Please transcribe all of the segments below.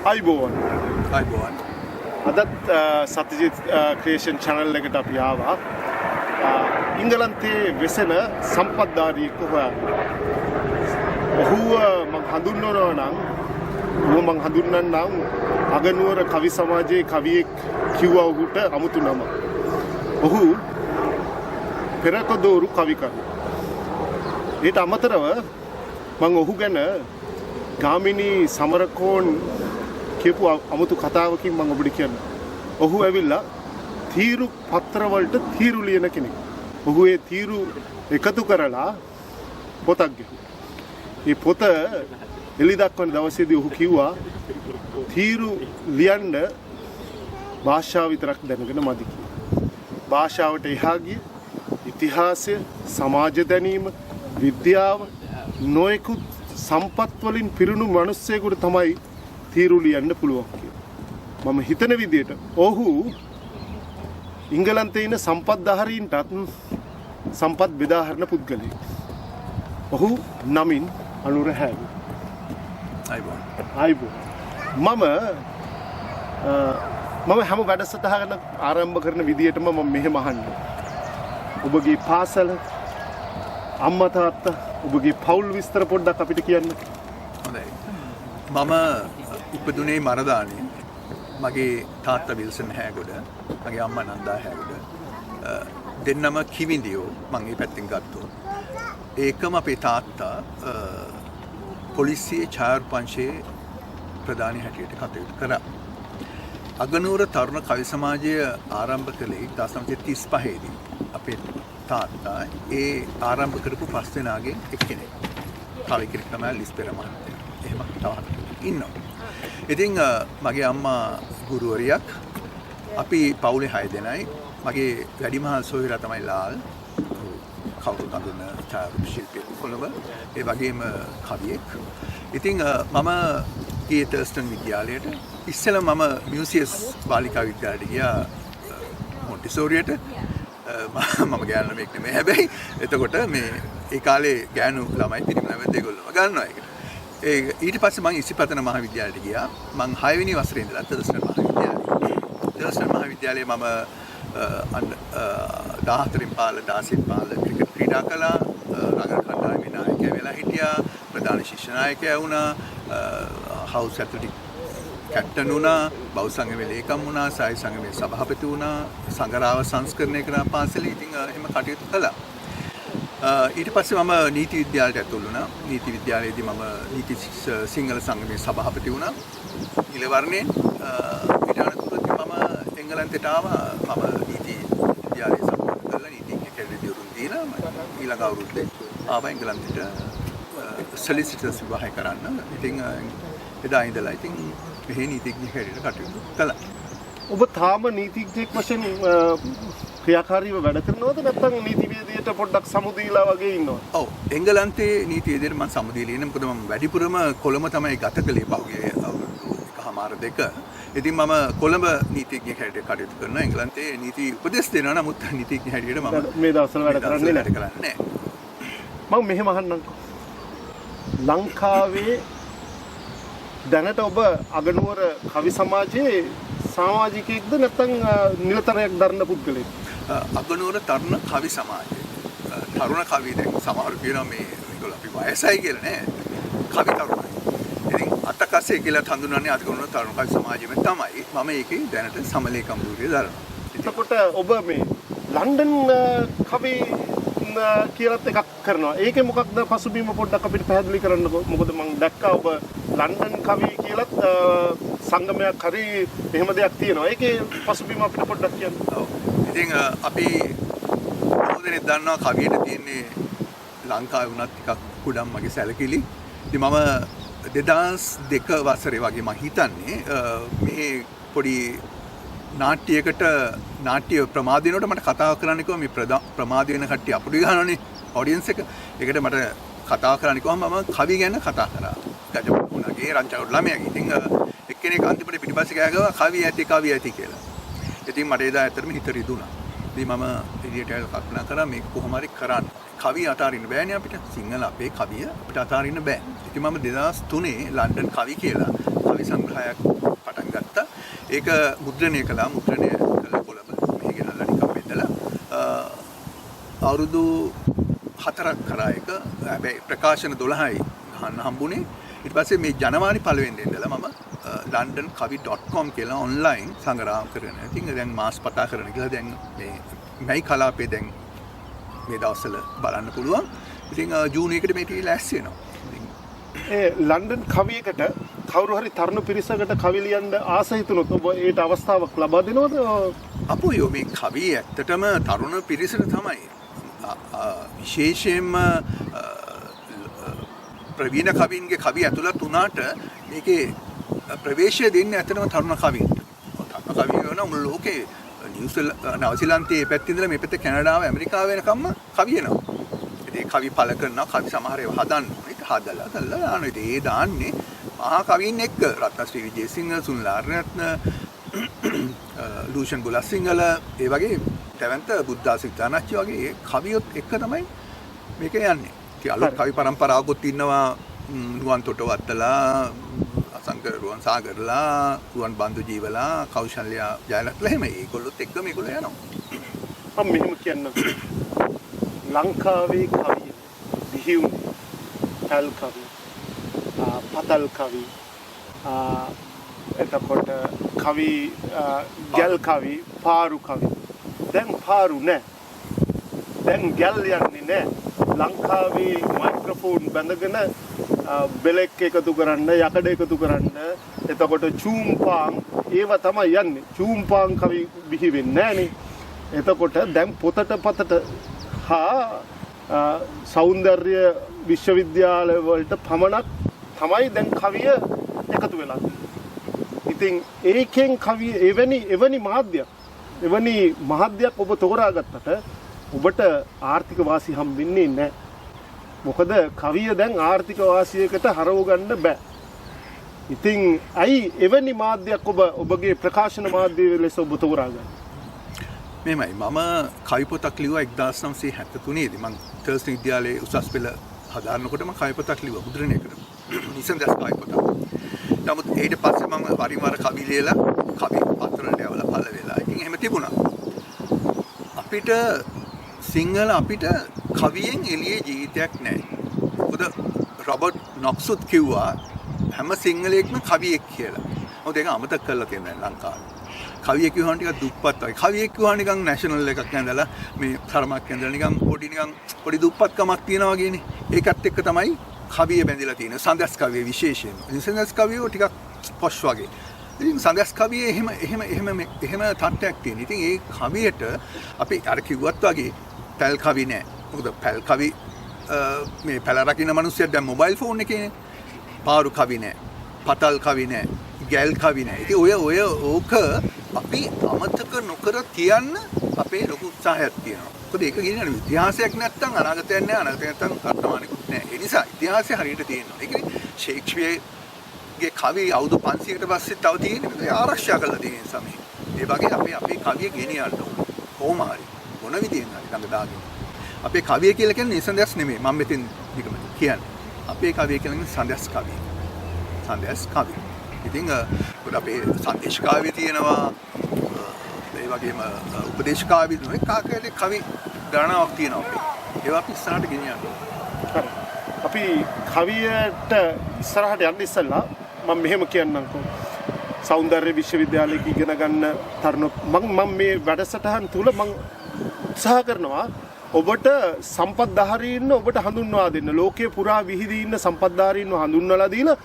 අයිබෝවන් අයිබෝවන් අදත් සත්‍යජිත් ක්‍රියේෂන් channel එකට අපි ආවා. ඉංගලන්තයේ වෙසෙන සම්පත්ධාරියෙක් ඔහුව මම හඳුන්වනවා නම් මම හඳුන්වන්නම් අගනුවර කවි සමාජයේ කවියෙක් කිව්වා ඔහුට අමුතු නම. ඔහු පෙරකදෝරු කවිකරු. ඊට අමතරව මම ඔහු ගැන ගාමිණී සමරකෝන් කියපු අමුතු කතාවකින් මම ඔබට කියන්න. ඔහු ඇවිල්ලා තීරු පත්‍ර වලට තීරු ලියන කෙනෙක්. ඔහු ඒ තීරු එකතු කරලා පොතක් ගෙවුවා. මේ පොත එළි දක්වන දවසේදී ඔහු කිව්වා තීරු ලියන්න භාෂාව විතරක් දැනගෙන මදි කියලා. භාෂාවට එහා ගිය ඉතිහාසය, සමාජ දැනීම, විද්‍යාව නොයෙකුත් සම්පත් වලින් පිරුණු මිනිස්සෙකුට තමයි තීරු ලියන්න පුළුවන් කියලා. මම හිතන විදිහට ඔහු ඉංගලන්තයේ ඉන්න සම්පත්ධාරීන්ටත් සම්පත් බෙදා හරින පුද්ගලයෙක්. ඔහු නමින් අනුර හැවි. අයිබෝ. මම හැම වැඩසටහනක් ආරම්භ කරන විදිහටම මම මෙහෙම අහන්නේ. ඔබගේ පාසල, අම්මා තාත්තා, ඔබගේ පවුල් විස්තර පොඩ්ඩක් අපිට කියන්න. හොඳයි. මම ඉපදුනේ මරදානේ. මගේ තාත්තා විල්සන් හැගොඩ, මගේ අම්මා නන්දා හැගොඩ. දෙන්නම කිවිඳියෝ මම මේ පැත්තෙන් ගත්තොත්. ඒකම අපේ තාත්තා පොලිසියේ ඡායාරූපංශයේ ප්‍රධානී හැටියට කටයුතු කරා. අගනුවර තරුණ කවි සමාජය ආරම්භ කළේ 1935 දී. අපේ තාත්තා ඒ ආරම්භ කරපු පස් දෙනාගෙන් එක්කෙනෙක්. කවි කෙනෙක් තමයි ලිස්පෙර මහත්තයා. එහෙම තවත් ඉන්නවා. ඉතින් මගේ අම්මා ගුරුවරියක්. අපි පවුලේ 6 දෙනයි. මගේ වැඩිමහල් සොයුරා තමයි ලාල්. කවුරුත් අඳුන ඡායාරූප ශිල්පියෙක් කොළඹ. ඒ වගේම කවියෙක්. ඉතින් මම ගියේ තර්ස්ටන් විද්‍යාලයට. ඉස්සෙල්ලා මම මියුසියස් බාලිකා විද්‍යාලයට ගියා මොන්ටිසෝරියට. මම ගෑනු ළමෙක් නෙමෙයි හැබැයි. එතකොට මේ ඒ කාලේ ගෑනු ළමයි පිරිමි ළමයි දෙගොල්ලම ගන්නවා ඒකට. ඊට පස්සේ මම ඉසිපතන මහාවිද්‍යාලයට ගියා. මම 6 වෙනි වසරේ ඉඳලා තර්ස්ටන් මහාවිද්‍යාලයේ. තර්ස්ටන් මහාවිද්‍යාලයේ මම 14 පාල 16 පාල ක්‍රිකට් ක්‍රීඩා කළා. රංගන කණ්ඩායමේ නායකයා වෙලා හිටියා. ප්‍රධාන ශිෂ්‍ය නායකයා වුණා. හවුස් ඇතුළේ කැප්ටන් වුණා, බෞද්ධ සංගමේ ලේකම් වුණා, සායි සංගමේ සභාපති වුණා, සංගරාව සංස්කරණය කරන පාසලේ ඉතින් එහෙම කටයුතු කළා. ඊට පස්සේ මම නීති විද්‍යාලයට ඇතුළු වුණා. නීති විද්‍යාලයේදී මම නීති සිංහල සංගමේ සභාපති වුණා. නිල වර්ණයෙන් ඊට අනතුරුව මම එංගලන්තයට ආවා. මම නීති විද්‍යාලයේ සම්පූර්ණ කළා. නීතිඥ කැඩලි දියුරුම් දීලා ඊළඟ අවුරුද්දේ ආවා එංගලන්තයට සොලිසිටර්ස් විවාහය කරන්න. ඉතින් එදා ඉඳලා ඉතින් මෙහි නීතිඥ හැටියට කටයුතු කළා. ඔබ තාම නීතිඥයෙක් වශයෙන් ක්‍රියාකාරීව වැඩ කරනවද නැත්නම් නීතිවිදයට පොඩ්ඩක් සමුදීලා වගේ ඉන්නවද? ඔව් එංගලන්තයේ නීතිවිදයට මම සමුදීලා ඉන්නේ. මොකද මම වැඩිපුරම කොළඹ තමයි ගත කළේ පහුගිය අවුරුදු එකමාර දෙක. ඉතින් මම කොළඹ නීතිඥයෙක් හැටියට කටයුතු කරනවා. එංගලන්තයේ නීති උපදෙස් දෙනවා. නමුත් නීතිඥ හැටියට මම මේ දවස්වල වැඩ කරන්නේ නැහැ. මම මෙහෙම අහන්නම්කෝ. ලංකාවේ දැනට ඔබ අගනුවර කවි සමාජයේ සමාජිකයෙක්ද නැත්නම් නිරතරයක් දරන පුද්ගලයෙක්ද? අගනුවර තරුණ කවි සමාජය. තරුණ කවි දැන් සමහරු කියනවා මේගොල්ලෝ අපි වයසයි කියලා නෑ. කවි තරුණයි. ඉතින් අතකසේ කියලා හඳුන්වන්නේ අගනුවර තරුණ කවි සමාජයෙම තමයි. මම ඒකේ දැනට සමලේකම් ධූරය දරනවා. එතකොට ඔබ මේ ලන්ඩන් කවි කියලාත් එකක් කරනවා. ඒකේ මොකක්ද පසුබිම පොඩ්ඩක් අපිට පැහැදිලි කරන්නකෝ. මොකද මම දැක්කා ඔබ ලන්ඩන් කවි කියලාත් සංගමයක් හරි එහෙම දෙයක් තියෙනවා. ඒකේ පසුබිම අපිට පොඩ්ඩක් කියන්න. ඔව්. ඉතින් අපි මොකදනේ දන්නවා කවියට තියෙන්නේ ලංකාවේ වුණත් ටිකක් කුඩම් මගේ සැලකිලි. ඉතින් මම 2002 වසරේ වගේ මම හිතන්නේ මේ පොඩි නාට්‍යයකට නාට්‍ය ප්‍රමාද වෙනකොට මට කතා කරන්න කිව්වා මේ ප්‍රමාද වෙන කට්ටිය අපුඩි ගන්නනේ ඔඩියන්ස් එක. ඒකට මට කතා කරන්න කිව්වම මම කවි ගැන කතා කරා. ගජපුණගේ රංචකඩ ළමයාගේ. ඉතින් එක්කෙනෙක් අන්තිමට පිටිපස්සේ ගෑගවා කවි ඇති කියලා. ඉතින් මට එදා ඇත්තටම හිත රිදුණා. ඉතින් මම එළියට ඇවිල්ලා කල්පනා කරා මේක කොහොම හරි කරන්න. කවිය අතාරින්න බෑනේ අපිට. සිංහල අපේ කවිය අපිට අතාරින්න බෑ. ඉතින් මම 2003 ලන්ඩන් කවි කියලා කවි සංග්‍රහයක් පටන් ගත්තා. ඒක මුද්‍රණය කළා. මුද්‍රණය කළ කොළඹ මෙහි ගෙනල්ලා නිකම් බෙදලා අවුරුදු 4ක් කරා එක. හැබැයි ප්‍රකාශන 12යි ගන්න හම්බුනේ. ඊට පස්සේ මේ ජනවාරි 1 වෙනිදා ඉඳලා මම londonkavy.com කියලා ඔන්ලයින් සංග්‍රහ කරන. ඉතින් දැන් මාස් පතා කරන කියලා දැන් මේ මයි කලාපේ දැන් මේ දවස්වල බලන්න පුළුවන්. ඉතින් ජූනි එකට මේ ටී ලෑස්ති වෙනවා. ඒ ලන්ඩන් කවියකට කවුරු හරි තරුණ පිරිසකට කවි ලියන්න ආස හිතුනොත් ඔබ ඒට අවස්ථාවක් ලබා දෙනවද? අපෝ මේ කවිය ඇත්තටම තරුණ පිරිසට තමයි. විශේෂයෙන්ම ප්‍රවීණ කවීන්ගේ කවි ඇතුළත් වුණාට මේකේ ප්‍රවේශය දෙන්නේ ඇත්තටම තරුණ කවීන්ට. තරුණ කවි වෙන මුළු ලෝකේ නවසීලන්තයේ පැත්තේ ඉඳලා මේ පැත්තේ කැනඩාව ඇමරිකාව වෙනකම්ම කවි එනවා. ඉතින් කවි පළ කරනවා කවි සමහර ඒවා හදන්න ඕනේ. හදලා දානවා. ඉතින් ඒ දාන්නේ මහා කවීන් එක්ක රත්නශ්‍රී විජේසිංහ, සුනිල් ආරණරත්න, ලූෂන් බුලත්සිංහල ඒ වගේ දැවැන්ත බුද්ධාසිරි තානාච්චි වගේ කවියොත් එක්ක තමයි මේක යන්නේ. ඉතින් අලුත් කවි පරම්පරාවකුත් ඉන්නවා. රුවන් තොටවත්තලා, අසංක රුවන් සාගරලා, රුවන් බන්දු ජීවලා, කෞශල්‍ය ජයලත්ලා එහෙම ඒගොල්ලොත් එක්ක මේගොල්ලෝ යනවා. මම මෙහෙම කියන්න. ලංකාවේ කවිය විහිුම් තල් කවි, පතල් කවි, එතකොට කවි ගැල් කවි, පාරු කවි. දැන් පාරු නැහැ. දැන් ගැල් යන්නේ නැහැ. ලංකාවේ මයික්‍රොෆෝන් බැඳගෙන බෙලෙක් එකතු කරන්න, යකඩ එකතු කරන්න, එතකොට චූම්පාන් ඒව තමයි යන්නේ. චූම්පාන් කවි බිහි වෙන්නේ නැහනේ. එතකොට දැන් පොතට පතට හා සෞන්දර්ය විශ්වවිද්‍යාල වලට පමණක් තමයි දැන් කවිය එකතු වෙලා තියෙන්නේ. ඉතින් ඒකෙන් කවිය එවැනි මාධ්‍යයක් ඔබ තෝරාගත්තට ඔබට ආර්ථික වාසි හම්බෙන්නේ නැහැ. මොකද කවිය දැන් ආර්ථික වාසියකට හරව ගන්න බෑ. ඉතින් ඇයි එවැනි මාධ්‍යයක් ඔබගේ ප්‍රකාශන මාධ්‍ය ලෙස ඔබ තෝරාගන්නේ? මෙහෙමයි මම කවි පොතක් ලිව්වා 1973 දී. මම තර්ස්ටන් විද්‍යාලයේ උසස් පෙළ හදාරනකොටම කවි පොතක් ලිව්වා මුද්‍රණය කරලා. නිසන්දස් කවි පොතක්. නමුත් ඊට පස්සේ මම වරින් වර කවි ලියලා කවි පත්‍රවලට යවලා පළ වෙලා. ඉතින් එහෙම තිබුණා. අපිට සිංහල අපිට කවියෙන් එළියේ ජීවිතයක් නැහැ. මොකද රොබර්ට් නොක්ස්ුත් කිව්වා හැම සිංහලයෙක්ම කවියෙක් කියලා. මොකද ඒක අමතක කරලා තියෙනවා ලංකාවේ. කවියෙක් කියවන ටික දුප්පත් වගේ. කවියෙක් කියවන නිකන් නැෂනල් එකක් ඇඳලා මේ තරමක් ඇඳලා නිකන් පොඩි දුප්පත්කමක් තියනවා වගේනේ. ඒකත් එක්ක තමයි කවිය බැඳිලා තියෙන්නේ. සඳස් කවිය විශේෂයෙන්ම. සඳස් කවිය ටිකක් පොෂ් වගේ. ඉතින් සඳස් කවියේ එහෙම තත්ත්වයක් තියෙන. ඉතින් ඒ කවියට අපි අර කිව්වත් වගේ පැල් කවි නෑ. මොකද පැල් කවි මේ පැල රකින්න මිනිස්සුන්ට දැන් මොබයිල් ෆෝන් එකේනේ. පාරු කවි නෑ. පතල් කවි නෑ. ගැල් කවි නෑ. ඉතින් ඔය ඕක අපි අමතක නොකර තියන්න අපේ ලොකු උත්සාහයක් තියෙනවා. මොකද ඒක කියන්නේ ඉතිහාසයක් නැත්තම් අනාගතයක් නෑ. අනාගතයක් නැත්තම් වර්තමානෙකුත් නෑ. ඒ නිසා ඉතිහාසය හරියට තියෙනවා. ඒ කියන්නේ ෂේක්ස්පියර්ගේ කවි අවුරුදු 500කට පස්සේ තව තියෙන්නේ ආරක්ෂා කරලා තියෙන සමේ. ඒ වගේ අපේ කවිය ගෙනියන්න ඕනේ. කොහොම හරි මොන විදියෙන් හරි ළඟ දාගෙන. අපේ කවිය කියලා කියන්නේ සඳස් නෙමෙයි. මම මෙතෙන් නිකම කියන්නේ. අපේ කවිය කියන්නේ සඳස් කවිය. සඳස් කවිය. ඉතින් අපේ සංදේශ කාව්‍ය තියෙනවා. ඒ වගේම උපදේශ කාව්‍ය නොයි කාකේලේ කවි ගණනාවක් තියෙනවා අපේ. ඒවා අපි ඉස්සරහට ගෙනියන්න ඕනේ. අපි කවියට ඉස්සරහට යන්න ඉස්සෙල්ලා මම මෙහෙම කියන්නම්කෝ. සෞන්දර්ය විශ්වවිද්‍යාලයක ඉගෙන ගන්න තරුණ මම මේ වැඩසටහන් තුල මම උත්සාහ කරනවා ඔබට සම්පත්ධාරීන්ව ඔබට හඳුන්වා දෙන්න. ලෝකයේ පුරා විහිදී ඉන්න සම්පත්ධාරීන්ව හඳුන්වලා දීලා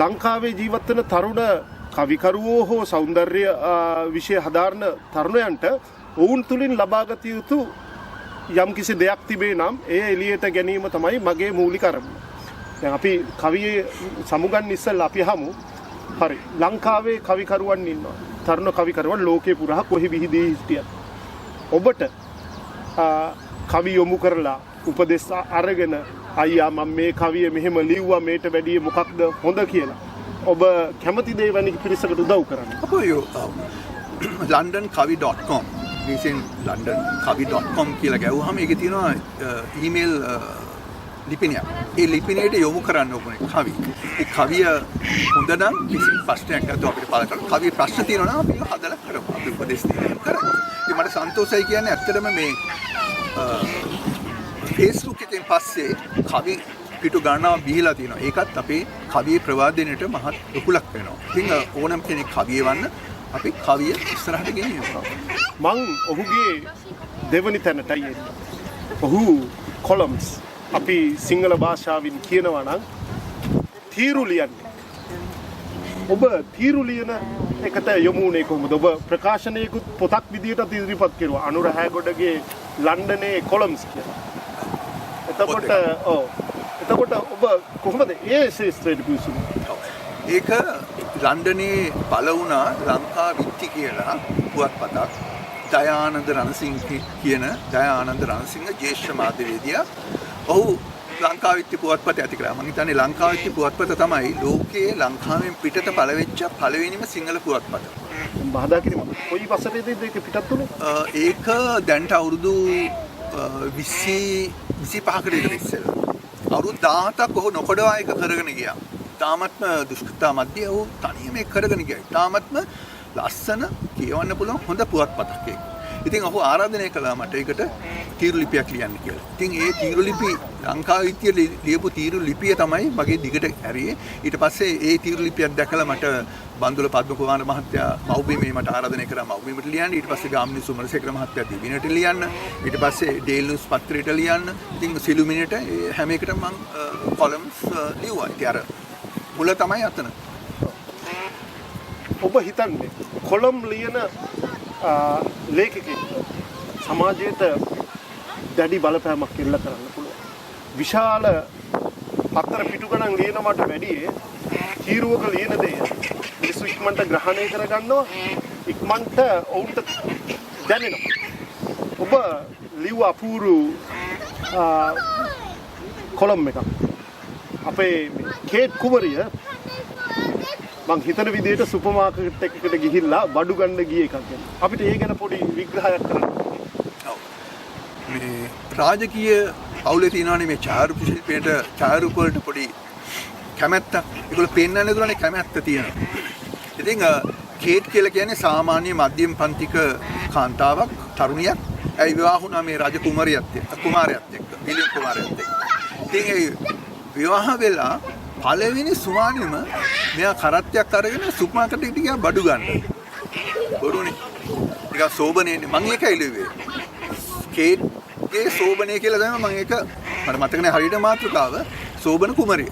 ලංකාවේ ජීවත් වෙන තරුණ කවිකරුවෝ හෝ සෞන්දර්ය විෂය හදාරන තරුණයන්ට ඔවුන් තුලින් ලබාගත යුතු යම්කිසි දෙයක් තිබේ නම් ඒ එළියට ගැනීම තමයි මගේ මූලික අරමුණ. දැන් අපි කවියේ සමුගන්න ඉස්සෙල්ලා අපි හමු. හරි. ලංකාවේ කවිකරුවන් ඉන්නවා. තරුණ කවිකරුවන් ලෝකේ පුරා කොහි විහිදී හිටියත්. ඔබට කවි යොමු කරලා උපදෙස් අරගෙන අයියා මම මේ කවිය මෙහෙම ලිව්වා මේට වැඩිය මොකක්ද හොඳ කියලා. ඔබ කැමති දේ වැනි පිරිසකට උදව් කරන්න. අපෝ londonkavy.com විසින් londonkavy.com කියලා ගැව්වහම ඒකේ තියෙනවා ඊමේල් ලිපිනයක්. ඒ ලිපිනයට යොමු කරන්න ඕනේ කවි. ඒ කවිය හොඳ නම් කිසි ප්‍රශ්නයක් නැතුව අපිට පාල කරන්න. කවිය ප්‍රශ්න තියෙනවා නම් අපි හදලා කරමු. අපි උපදෙස් දෙන්න කරමු. ඉතින් මට සන්තෝෂයි කියන්නේ ඇත්තටම මේ Facebook එකෙන් පස්සේ කවි පිටු ගණනාවක් බිහිලා තියෙනවා. ඒකත් අපේ කවියේ ප්‍රවාදනයට මහත් ලකුණක් වෙනවා. ඉතින් ඕනම කෙනෙක් කවිය වන්න අපි කවිය ඉස්සරහට ගෙනියනවා. මං ඔහුගේ දෙවනි තැනටයි එන්නේ. ඔහු කොලම්ස් අපි සිංහල භාෂාවෙන් කියනවා නම් තීරු ලියන්නේ. ඔබ තීරු ලියන එකට යොමු වුණේ කොහොමද? ඔබ ප්‍රකාශනයකුත් පොතක් විදිහට ඉදිරිපත් කරුවා. අනුර හැගොඩගේ ලන්ඩනේ කොලම්ස් කියලා. එතකොට ඔබ කොහොමද ඒ ශාස්ත්‍රයට පිවිසුනේ? ඒක ලන්ඩනේ පළ වුණා ලංකා විත්ති කියලා පුවත්පතක්. දයානන්ද රණසිංහ කියන දයානන්ද රණසිංහ ජ්‍යෙෂ්ඨ මාධ්‍යවේදියා. ඔහු ලංකා විත්ති පුවත්පත ඇති කළා. මම හිතන්නේ ලංකා විත්ති පුවත්පත තමයි ලෝකයේ ලංකාවෙන් පිටත පළවෙච්ච පළවෙනිම සිංහල පුවත්පත. බාධා කිරීම. කොයි වසරේද ඒක පිටත් වුනේ? ඒක දැන්ට අවුරුදු 25කට විතර ඉස්සෙල්ලා. අවුරුදු 17ක් ඔහු නොකඩවා එක කරගෙන ගියා. තාමත්ම දුෂ්කරතා මැද්දේ ඔහු තනියම ඒක කරගෙන ගියා. තාමත්ම ලස්සන කියවන්න පුළුවන් හොඳ පුවත්පතක් ඒක. ඉතින් ඔහු ආරාධනය කළා මට ඒකට තීරු ලිපියක් ලියන්න කියලා. ඉතින් ඒ තීරු ලිපි ලංකා විත්‍ය ලියපු තීරු ලිපිය තමයි මගේ දිගට ඇරියේ. ඊට පස්සේ ඒ තීරු ලිපියක් දැකලා මට බන්දුල පද්ම කුමාර මහත්තයා මව්බිමේ මට ආරාධනය කරා මව්බිමට ලියන්න. ඊට පස්සේ ගාමිණී සුමරසේකර මහත්තයා දිවිනට ලියන්න. ඊට පස්සේ ඩේල් නිවුස් පත්‍රයට ලියන්න. ඉතින් සිළුමිණට හැම එකටම මම කොලම්ස් ලියුවා. ඉතින් අර මුල තමයි අතන. ඔබ හිතන්නේ කොලම් ලියන ලේඛකෙක් සමාජයට දැඩි බලපෑමක් එල්ල කරන්න පුළුවන්. විශාල පත්තර පිටු ගණන් ලියනවට වැඩිය තීරුවක ලියන දේ මිනිස්සු ඉක්මනට ග්‍රහණය කරගන්නවා, ඉක්මනට ඔවුන්ට දැනෙනවා. ඔබ ලිව්ව අපූර්ව කොලම් එකක් අපේ කේට් කුමරිය මං හිතන විදිහට සුපර් මාකට් එකකට ගිහිල්ලා බඩු ගන්න ගිය එකක් ගැන. අපිට ඒ ගැන පොඩි විග්‍රහයක් කරන්න. ඔව්. මේ රාජකීය පවුලේ තියෙනවානේ මේ ඡායාරූප ශිල්පයට ඡායාරූප වලට පොඩි කැමැත්තක්. ඒගොල්ලෝ පෙන්වන්නේ දුරනේ කැමැත්ත තියෙනවා. ඉතින් කේට් කියලා කියන්නේ සාමාන්‍ය මධ්‍යම පන්තික කාන්තාවක්, තරුණියක්. ඇයි විවාහ වුණා මේ රජකුමාරියත් එක්ක, විලියම් කුමාරයත් එක්ක. ඉතින් ඒ විවාහ වෙලා පළවෙනි සුමානෙම මෙයා කරත්තයක් අරගෙන සුපර් මාකට් එකට ගියා බඩු ගන්න. බොරුනේ. ටිකක් සෝබනේනේ. මම ඒකයි ලිව්වේ. කේට්ගේ සෝබනේ කියලා තමයි මම ඒක මට මතක නැහැ හරියට මාතෘකාව. සෝබන කුමරිය.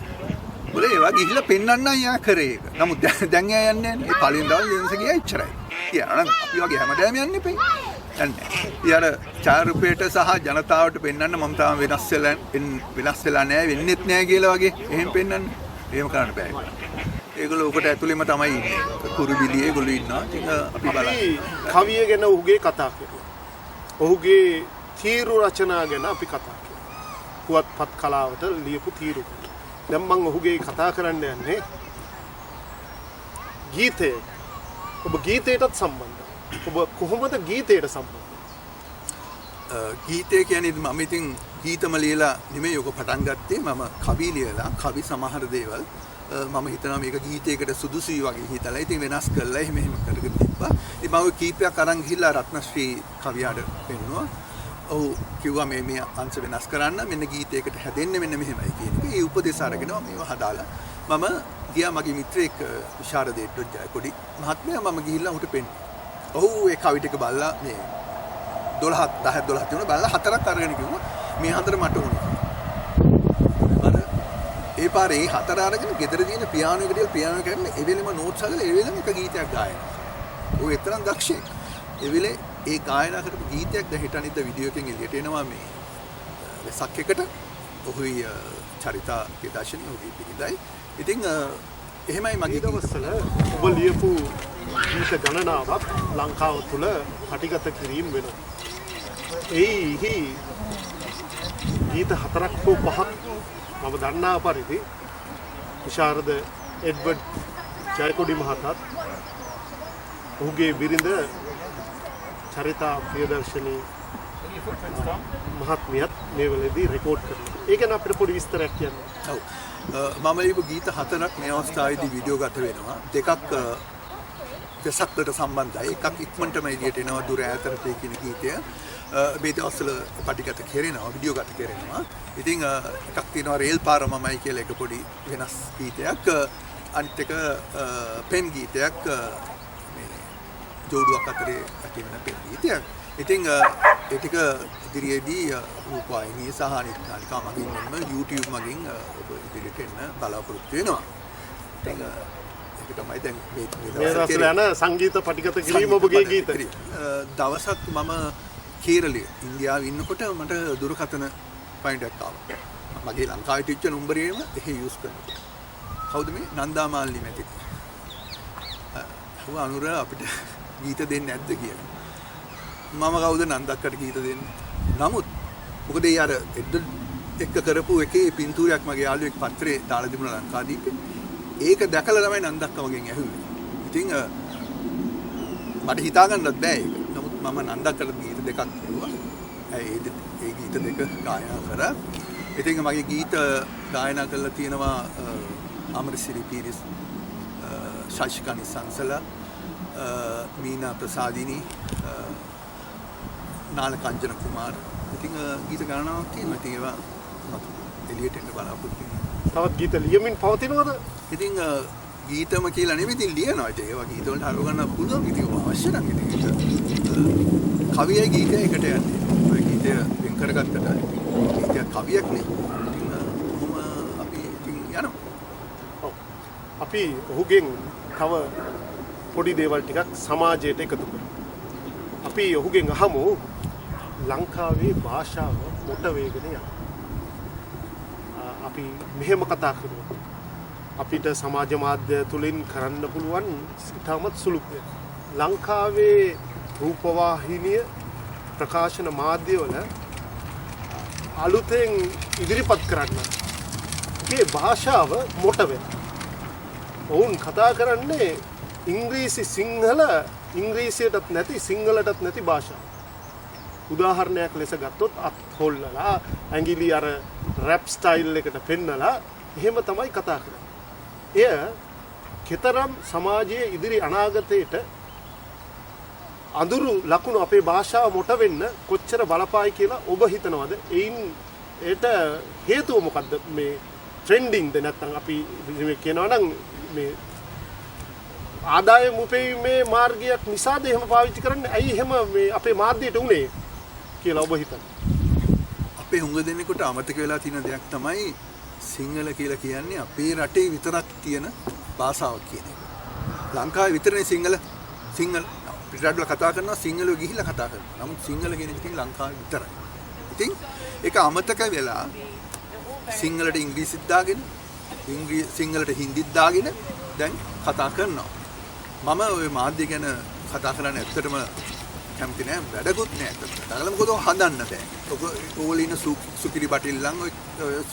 මොලේ ඒවා ගිහිල්ලා පෙන්වන්න යා කරේ ඒක. නමුත් දැන් එයා යන්නේ නැහැ. ඒ පළවෙනි දවස් ලෙන්ස් ගියා ඉච්චරයි. කියනවා නම් අපි වගේ හැමදාම යන්න එපේ. යන්නේ. ඊයර ඡායාරූපයට සහ ජනතාවට පෙන්වන්න මම තාම වෙනස් වෙලා නැහැ වෙන්නෙත් නැහැ කියලා වගේ එහෙම පෙන්වන්න. එහෙම කරන්න බෑ. ඒගොල්ලෝ උකට ඇතුළෙම තමයි ඉන්නේ. කුරුබිලියේ ඒගොල්ලෝ ඉන්නවා. ඉතින් අපි බලන්න. කවිය ගැන ඔහුගේ කතා කරනවා. ඔහුගේ තීරු රචනා ගැන අපි කතා කරනවා. පුවත්පත් කලාවට ලියපු තීරු. දැන් මම ඔහුගේ කතා කරන්න යන්නේ ගීතය. ඔබ ගීතයටත් සම්බන්ධයි. ඔබ කොහොමද ගීතයට සම්බන්ධ? ගීතය කියන්නේ මම ඉතින් ගීතම ලියලා නෙමෙයි ඔක පටන් ගත්තේ. මම කවි ලියලා කවි සමහර දේවල් මම හිතනවා මේක ගීතයකට සුදුසුයි වගේ හිතලා ඉතින් වෙනස් කරලා එහෙම කරගෙන තිබ්බා. ඉතින් මම කීපයක් අරන් ගිහිල්ලා රත්නශ්‍රී කවියාට පෙන්නුවා. ඔව් කිව්වා මේ අංශ වෙනස් කරන්න මෙන්න ගීතයකට හැදෙන්නේ මෙන්න මෙහෙමයි කියන එක. ඒ උපදේශ අරගෙන මේව හදාලා මම ගියා මගේ මිත්‍රයෙක් විශාරදේට්ටෝ ජයකොඩි මහත්මයා මම ගිහිල්ලා උට පෙන්නුවා. ඔහු ඒ කවි ටික බලලා මේ 10 12 තිබුණා බලලා 4ක් අරගෙන කිව්වා මේ 4 මට ඕනේ. අර ඒ පාරේ 4 අරගෙන ගෙදර තියෙන පියානෝ එකට පියානෝ කරලා ඒ වෙලෙම නෝට්ස් හදලා ඒ වෙලෙම එක ගීතයක් ගායනා. ඔය එතරම් දක්ෂයි. ඒ වෙලේ ඒ ගායනා කරපු ගීතයක් දැන් හිටනිද්ද වීඩියෝ එකෙන් එළියට එනවා මේ වෙසක් එකට. ඔහුයි චරිතා පිටාෂිනී ඔහු ගීතයි. ඉතින් එහෙමයි මගේ දවස්වල ඔබ ලියපු ගීත ගණනාවක් ලංකාව තුළ පටිගත කිරීම වෙනවා. එහි ගීත 4ක් හෝ 5ක් මම දන්නා පරිදි විශාරද එඩ්වඩ් ජයකොඩි මහතාත් ඔහුගේ බිරිඳ චරිතා ප්‍රියදර්ශනී මහත්මියත් මේ වෙලේදී රෙකෝඩ් කරනවා. ඒ ගැන අපිට පොඩි විස්තරයක් කියන්න. ඔව්. මම ලියපු ගීත 4ක් මේ අවස්ථාවේදී වීඩියෝ ගත වෙනවා. දෙකක් වෙසක්කට සම්බන්ධයි. එකක් ඉක්මනටම එළියට එනවා දුර ඈතට කියන ගීතය. මේ දවස්වල පටිගත කෙරෙනවා, වීඩියෝ ගත කෙරෙනවා. ඉතින් එකක් තියෙනවා රේල් පාර මමයි කියලා එක පොඩි වෙනස් ගීතයක්. අනිත් එක පෙන් ගීතයක් මේ ජෝඩුවක් අතරේ ඇති වෙන පෙන් ගීතයක්. ඉතින් ඒ ටික ඉදිරියේදී රූපවාහිනිය සහ අනිත් නාලිකා මගින් මෙන්ම YouTube මගින් ඔබ ඉදිරියට එන්න බලාපොරොත්තු වෙනවා. ඉතින් ඒක තමයි දැන් මේ දවස්වල යන සංගීත පටිගත කිරීම ඔබගේ ගීත. දවසක් මම කේරළයේ ඉන්දියාවේ ඉන්නකොට මට දුරකථන පොයින්ට් එකක් ආවා. මගේ ලංකාවේ තිච්ච නම්බරේම එහෙ යූස් කරනවා. කවුද මේ නන්දා මාල්නි මැති? හුව අනුර අපිට ගීත දෙන්නේ නැද්ද කියලා. මම කවුද නන්දක්කට ගීත දෙන්නේ. නමුත් මොකද ඒ අර එක්ක කරපු එකේ පින්තූරයක් මගේ යාළුවෙක් පත්‍රේ දාලා තිබුණා ලංකාදීපේ. ඒක දැකලා තමයි නන්දක්ක මගෙන් ඇහුවේ. ඉතින් මට හිතා ගන්නත් බෑ ඒක. නමුත් මම නන්දක්කට ගීත දෙකක් කිව්වා. ඒ ගීත දෙක ගායනා කරා. ඉතින් මගේ ගීත ගායනා කරලා තියෙනවා අමරසිරි පීරිස්, ශාෂිකා නිසංසලා, මීනා ප්‍රසාදිනී, නාලකංජන කුමාර්. ඉතින් ගීත ගායනාවක් තියෙනවා. ඉතින් ඒවා එළියට එන්න බලාපොරොත්තු වෙනවා. තවත් ගීත ලියමින් පවතිනවද? ඉතින් ගීතම කියලා නෙමෙයි ඉතින් ලියනවා. ඉතින් ඒවා ගීත වලට හරව ගන්න පුළුවන්. ඉතින් අවශ්‍ය නම් ඉතින් කවියයි ගීතයයි එකට යන්නේ. ඔය ගීතය වෙන් කරගත්තට ගීතය කවියක් නේ. ඉතින් කොහොම අපි ඉතින් යනවා. අපි ඔහුගෙන් තව පොඩි දේවල් ටිකක් සමාජයට එකතු කරමු. අපි ඔහුගෙන් අහමු ලංකාවේ භාෂාව මොට වේගෙන යනවා. අපි මෙහෙම කතා කරුවොත් අපිට සමාජ මාධ්‍ය තුලින් කරන්න පුළුවන් ඉතාමත් සුළු දෙයක්. ලංකාවේ රූපවාහිනිය ප්‍රකාශන මාධ්‍යවල අලුතෙන් ඉදිරිපත් කරන්න මේ භාෂාව මොට වෙනවා. ඔවුන් කතා කරන්නේ ඉංග්‍රීසි සිංහල ඉංග්‍රීසියටත් නැති සිංහලටත් නැති භාෂාව. උදාහරණයක් ලෙස ගත්තොත් අත් හොල්ලලා ඇඟිලි අර රැප් ස්ටයිල් එකට පෙන්නලා එහෙම තමයි කතා කරන්නේ. එය කතරම් සමාජයේ ඉදිරි අනාගතයට අඳුරු ලකුණු අපේ භාෂාව මොට වෙන්න කොච්චර බලපායි කියලා ඔබ හිතනවද? එයින් ඒට හේතුව මොකද්ද? මේ ට්‍රෙන්ඩින්ග්ද නැත්නම් අපි කියනවා නම් මේ ආදායම උපයීමේ මාර්ගයක් නිසාද එහෙම පාවිච්චි කරන්නේ? ඇයි එහෙම මේ අපේ මාධ්‍යයට උනේ කියලා ඔබ හිතන්නේ? අපේ හුඟ දෙනෙකුට අමතක වෙලා තියෙන දෙයක් තමයි සිංහල කියලා කියන්නේ අපේ රටේ විතරක් තියෙන භාෂාවක් කියන එක. ලංකාවේ විතරනේ සිංහල පිටරටවල කතා කරනවා සිංහලෝ ගිහිල්ලා කතා කරනවා. නමුත් සිංහල කියන එක තියෙන ලංකාවේ විතරයි. ඉතින් ඒක අමතක වෙලා සිංහලට ඉංග්‍රීසිත් දාගෙන සිංහලට හින්දිත් දාගෙන දැන් කතා කරනවා. මම ওই මාධ්‍ය ගැන කතා කරන්න ඇත්තටම කැමති නෑ. වැඩකුත් නෑ. ඒකල මොකද හදන්න බෑ. ඕගොල්ලෝ ඉන්න සුකිරි බටිල්ලන් ඔය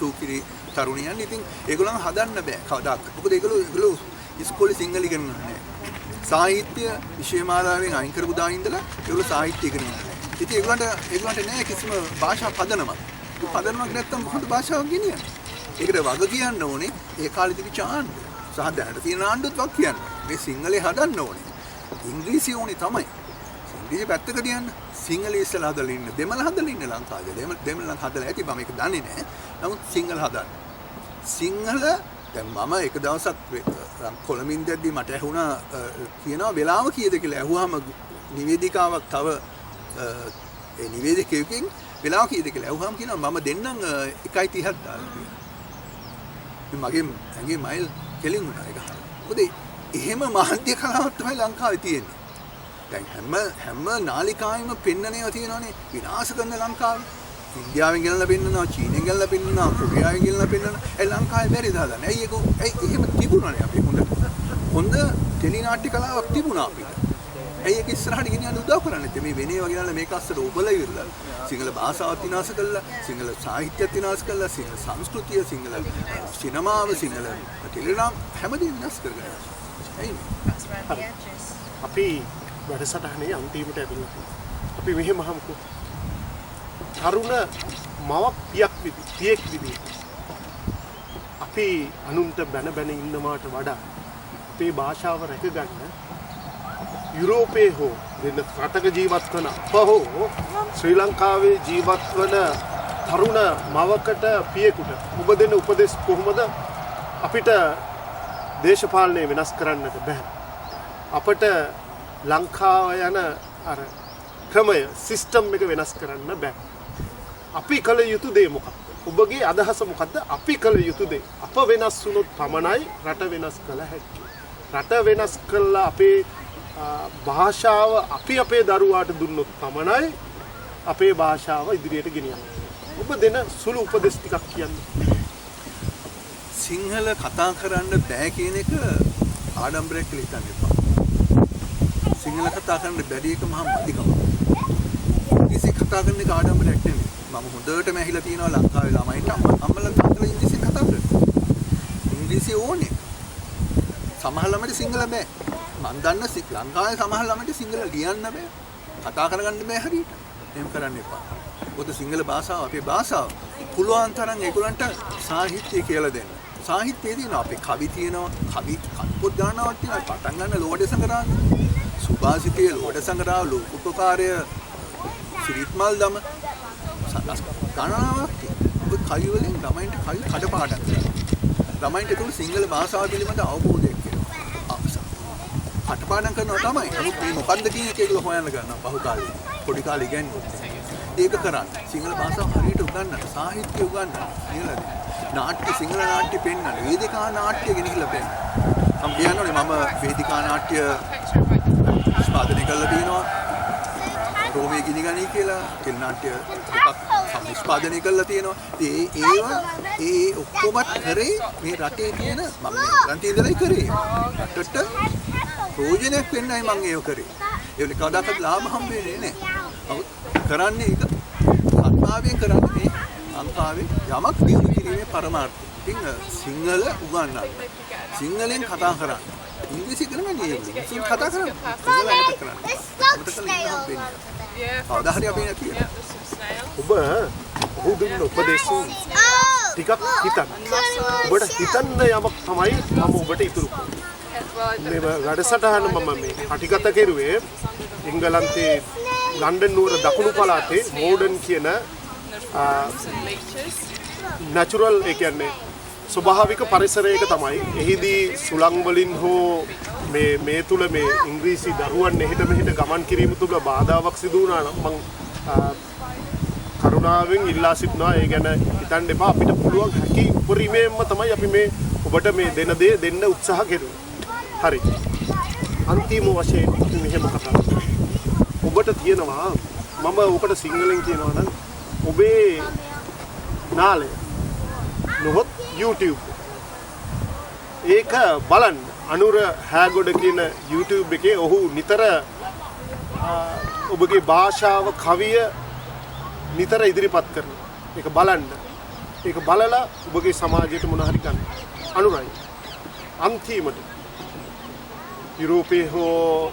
සුකිරි තරුණියන් ඉතින් ඒගොල්ලන් හදන්න බෑ කවදාවත්. මොකද ඒගොල්ලෝ ඉස්කෝලේ සිංහල ඉගෙන ගන්න නෑ. සාහිත්‍ය විෂය මාලාවෙන් අයින් කරපු දා ඉඳලා ඒගොල්ලෝ සාහිත්‍ය ඉගෙන ගන්න නෑ. ඉතින් ඒගොල්ලන්ට නෑ කිසිම භාෂා පදනමක්. පදනමක් නැත්තම් මොකද භාෂාවක් ගෙනියන්නේ? ඒකට වග කියන්න ඕනේ ඒ කාලේ තිබිච්ච ආණ්ඩුව. සහ දැනට තියෙන ආණ්ඩුවත් වක් කියන්න. මේ සිංහලේ හදන්න ඕනේ. ඉංග්‍රීසි ඕනේ තමයි. ඉංග්‍රීසි පැත්තක තියන්න. සිංහල ඉස්සලා හදලා ඉන්න. දෙමළ හදලා ඉන්න ලංකාවේ. දෙමළ හදලා ඇති මම ඒක දන්නේ නැහැ. නමුත් සිංහල හදන්න. සිංහල දැන් මම එක දවසක් කොළඹින් දැද්දි මට ඇහුණා කියනවා වෙලාව කීයද කියලා. ඇහුවාම නිවේදිකාවක් තව ඒ නිවේදිකයෙක්ගෙන් වෙලාව කීයද කියලා. ඇහුවාම කියනවා මම දෙන්නම් 1:30ක් දාලා. මගේ ඇඟේ මයිල් කෙලින් වුණා ඒක. මොකද එහෙම මාධ්‍ය කලාවක් තමයි ලංකාවේ තියෙන්නේ. දැන් හැම නාලිකාවෙම පෙන්නනේව තියෙනවානේ විනාශ කරන ලංකාවේ. ඉන්දියාවෙන් ගෙනල්ලා පෙන්නනවා, චීනෙන් ගෙනල්ලා පෙන්නනවා, කොරියාවෙන් ගෙනල්ලා පෙන්නනවා. ඒ ලංකාවේ බැරිද හදන්න? ඇයි එහෙම තිබුණානේ අපි හොඳ ටෙලි නාට්‍ය කලාවක් තිබුණා අපිට. ඇයි ඒක ඉස්සරහට ගෙනියන්න උදව් කරන්නේ නැත්තේ? මේ වෙනේව ගෙනල්ලා මේක අස්සට ඔබලා ඉවරලා සිංහල භාෂාවත් විනාශ කළා, සිංහල සාහිත්‍යයත් විනාශ කළා, සිංහල සංස්කෘතිය, සිංහල සිනමාව, සිංහල ටෙලිනාම හැමදේම විනාශ කරගන්නවා. ඇයි? අපි වැඩසටහනේ අන්තිමට ඇවිල්ලා අපි මෙහෙම අහමුකෝ. තරුණ මවක් පියෙක් විදිහට අපි අනුන්ට බැන ඉන්නමාට වඩා අපේ භාෂාව රැකගන්න යුරෝපයේ හෝ වෙන රටක ජීවත් වන අප හෝ ශ්‍රී ලංකාවේ ජීවත් වන තරුණ මවකට පියෙකුට ඔබ දෙන උපදෙස් කොහොමද අපිට දේශපාලනය වෙනස් කරන්නට බෑ. අපට ලංකාව යන අර ක්‍රමය සිස්ටම් එක වෙනස් කරන්න බෑ. අපි කළ යුතු දේ මොකක්ද? ඔබගේ අදහස මොකක්ද? අපි කළ යුතු දේ. අප වෙනස් වුණොත් පමණයි රට වෙනස් කළ හැකි. රට වෙනස් කළා අපේ භාෂාව අපි අපේ දරුවාට දුන්නොත් පමණයි අපේ භාෂාව ඉදිරියට ගෙනියන්නේ. ඔබ දෙන සුළු උපදෙස් ටිකක් කියන්න. සිංහල කතා කරන්න බෑ කියන එක ආඩම්බරයක් කියලා හිතන්න එපා. සිංහල කතා කරන්න බැරි එක මහා මදිකමක්. ඉංග්‍රීසි කතා කරන එක ආඩම්බරයක් නෙමෙයි. මම හොඳටම ඇහිලා තියෙනවා ලංකාවේ ළමයින්ට අම්මලා තාත්තලා ඉංග්‍රීසි කතා කරනවා. ඉංග්‍රීසි ඕනේ. සමහර ළමයිට සිංහල බෑ. මම දන්න ලංකාවේ සමහර ළමයිට සිංහල ලියන්න බෑ. කතා කරගන්න බෑ හරියට. එහෙම කරන්න එපා. මොකද සිංහල භාෂාව අපේ භාෂාව. පුළුවන් තරම් ඒගොල්ලන්ට සාහිත්‍ය කියලා දෙන්න. සාහිත්‍යයේ තියෙනවා අපේ කවි තියෙනවා. කවි පොත් ගණනාවක් තියෙනවා. පටන් ගන්න ලෝඩ සංග්‍රහ. සුභාසිතයේ ලෝඩ සංග්‍රහ ලෝකෝපකාරය සිරිත්මල් දම ගණනාවක් තියෙනවා. කවි වලින් ළමයින්ට කවි කඩපාඩම් කරනවා. ළමයින්ට ඒක සිංහල භාෂාව පිළිබඳ අවබෝධයක් කියනවා. කටපාඩම් කරනවා තමයි. නමුත් මේ මොකද්ද කියන එක ඒගොල්ලෝ හොයන්න ගන්නවා පහු කාලේ. පොඩි කාලේ ඉගෙනුවොත්. ඒක කරන්න. සිංහල භාෂාව හරියට උගන්වන්න, සාහිත්‍ය උගන්වන්න කියලා. නාට්‍ය සිංහල නාට්‍ය පෙන්වන්න, වේදිකා නාට්‍ය ගෙනහිල්ලා පෙන්වන්න. මම කියනෝනේ මම වේදිකා නාට්‍ය නිෂ්පාදනය කරලා තියෙනවා. රෝමේ ගිනිගනී කියලා තෙල් නාට්‍ය එකක් නිෂ්පාදනය කරලා තියෙනවා. ඒ ඔක්කොමත් කරේ මේ රටේ තියෙන මම රන්ති ඉඳලා කරේ. රටට ප්‍රයෝජනයක් වෙන්නයි මම ඒක කරේ. ඒ වල කවදාකවත් ලාභ හම්බෙන්නේ නැහැ. කරන්නේ ඒක කර්මාවෙන් කරන්නේ මේ ලංකාවේ යමක් දිනු කිරීමේ පරමාර්ථය. ඉතින් සිංහල උගන්වන්න. සිංහලෙන් කතා කරන්න. ඉංග්‍රීසි කරන්නේ නේ. සිංහල කතා කරන්න. සිංහලෙන් කතා කරන්න. කවදා හරි අපි කියනවා. ඔබ දුන්න උපදේශ ටිකක් හිතන්න. ඔබට හිතන්න යමක් තමයි මම ඔබට ඉතුරු කරන්නේ. මේ වැඩසටහන මම මේ කටිගත කෙරුවේ එංගලන්තයේ ලන්ඩන් නුවර දකුණු පළාතේ මෝඩන් කියන නැචරල් ඒ කියන්නේ ස්වභාවික පරිසරයක තමයි. එහිදී සුළං වලින් හෝ මේ තුල මේ ඉංග්‍රීසි දරුවන් එහෙට මෙහෙට ගමන් කිරීම තුල බාධාවක් සිදු වුණා නම් මම කරුණාවෙන් ඉල්ලා සිටිනවා ඒ ගැන හිතන්න එපා. අපිට පුළුවන් හැකි උපරිමයෙන්ම තමයි අපි මේ ඔබට මේ දෙන දේ දෙන්න උත්සාහ කෙරුවේ. හරි. අන්තිම වශයෙන් මෙහෙම කතා ඔබට තියෙනවා මම ඔකට සිංහලෙන් කියනවා නම් ඔබේ නාලය නොහොත් YouTube ඒක බලන්න. අනුර හැගොඩ කියන YouTube එකේ ඔහු නිතර ඔබගේ භාෂාව කවිය නිතර ඉදිරිපත් කරනවා. ඒක බලන්න. ඒක බලලා ඔබගේ සමාජයට මොන හරි ගන්න. අනුරයි. අන්තිමට යුරෝපයේ හෝ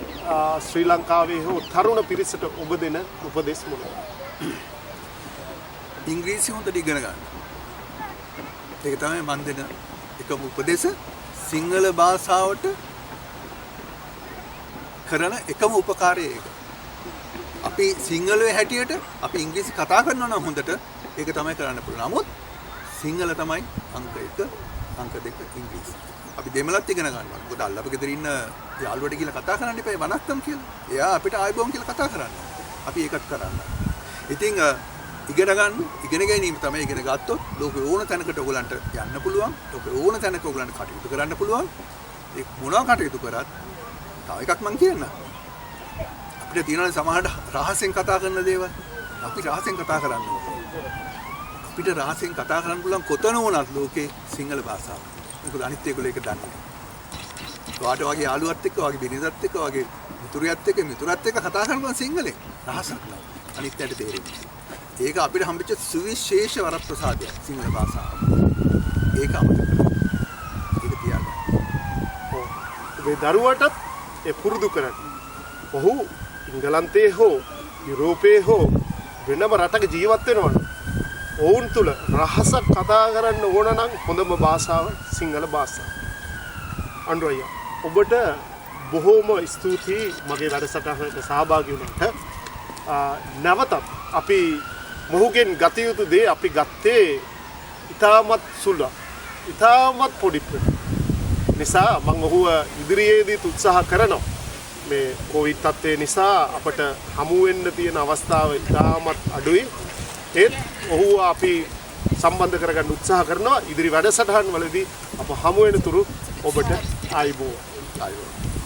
ශ්‍රී ලංකාවේ හෝ තරුණ පිරිසට ඔබ දෙන උපදෙස් මොනවද? ඉංග්‍රීසි හොඳට ඉගෙන ගන්න. ඒක තමයි මම දෙන එකම උපදේශ. සිංහල භාෂාවට කරන එකම උපකාරය ඒක. අපි සිංහලයේ හැටියට අපි ඉංග්‍රීසි කතා කරනවා නම් හොඳට ඒක තමයි කරන්න පුළුවන්. නමුත් සිංහල තමයි අංක 1, අංක 2 ඉංග්‍රීසි. අපි දෙමළත් ඉගෙන ගන්නවා. මොකද අල්ලප ගෙදර ඉන්න යාළුවට කියලා කතා කරන්න එපා වනත්තම් කියලා. එයා අපිට ආයිබෝන් කියලා කතා කරන්නේ. අපි ඒකත් කරන්න. ඉතින් ඉගෙන ගන්න, ඉගෙන ගැනීම තමයි ඉගෙන ගත්තොත් ලෝකේ ඕන තැනකට ඔයගලන්ට යන්න පුළුවන්. ලෝකේ ඕන තැනක ඔයගලන්ට කටයුතු කරන්න පුළුවන්. ඒ මොනවා කටයුතු කරත් තව එකක් මම කියන්න. අපිට තියෙනවා සමහරට රහසෙන් කතා කරන දේවල්. අපි රහසෙන් කතා කරන්න ඕනේ. අපිට රහසෙන් කතා කරන්න පුළුවන් කොතන වුණත් ලෝකේ සිංහල භාෂාව. මොකද අනිත් ඒගොල්ලෝ ඒක දන්නේ නැහැ. ඔයාට වගේ යාළුවත් එක්ක, වගේ බිරිඳත් එක්ක, වගේ මිතුරත් එක්ක කතා කරනවා සිංහලෙන්. රහසක් නෑ. අනිත් ඇයට තේරෙන්නේ. ඒක අපිට හම්බෙච්ච සුවිශේෂ වරප්‍රසාදයක් සිංහල භාෂාව. ඒක අමතක කරන්න. ඒක තියාගන්න. ඔබේ දරුවටත් ඒ පුරුදු කරන්න. ඔහු එංගලන්තයේ හෝ යුරෝපයේ හෝ වෙනම රටක ජීවත් වෙනවනේ. ඔවුන් තුල රහසක් කතා කරන්න ඕන නම් හොඳම භාෂාව සිංහල භාෂාව. අන්ඩු අයියා ඔබට බොහෝම ස්තුතියි මගේ වැඩසටහනට සහභාගී වුණාට. නැවතත් අපි මොහුගෙන් ගත යුතු දේ අපි ගත්තේ ඉතාමත් සුළුයි. ඉතාමත් පොඩි නිසා මම ඔහුව ඉදිරියේදීත් උත්සාහ කරනවා. මේ කොවිඩ් තත්ත්වය නිසා අපට හමු වෙන්න තියෙන අවස්ථාව ඉතාමත් අඩුයි. ඒත් ඔහුව අපි සම්බන්ධ කරගන්න උත්සාහ කරනවා. ඉදිරි වැඩසටහන් වලදී අප හමු වෙන තුරු ඔබට ආයුබෝවන්.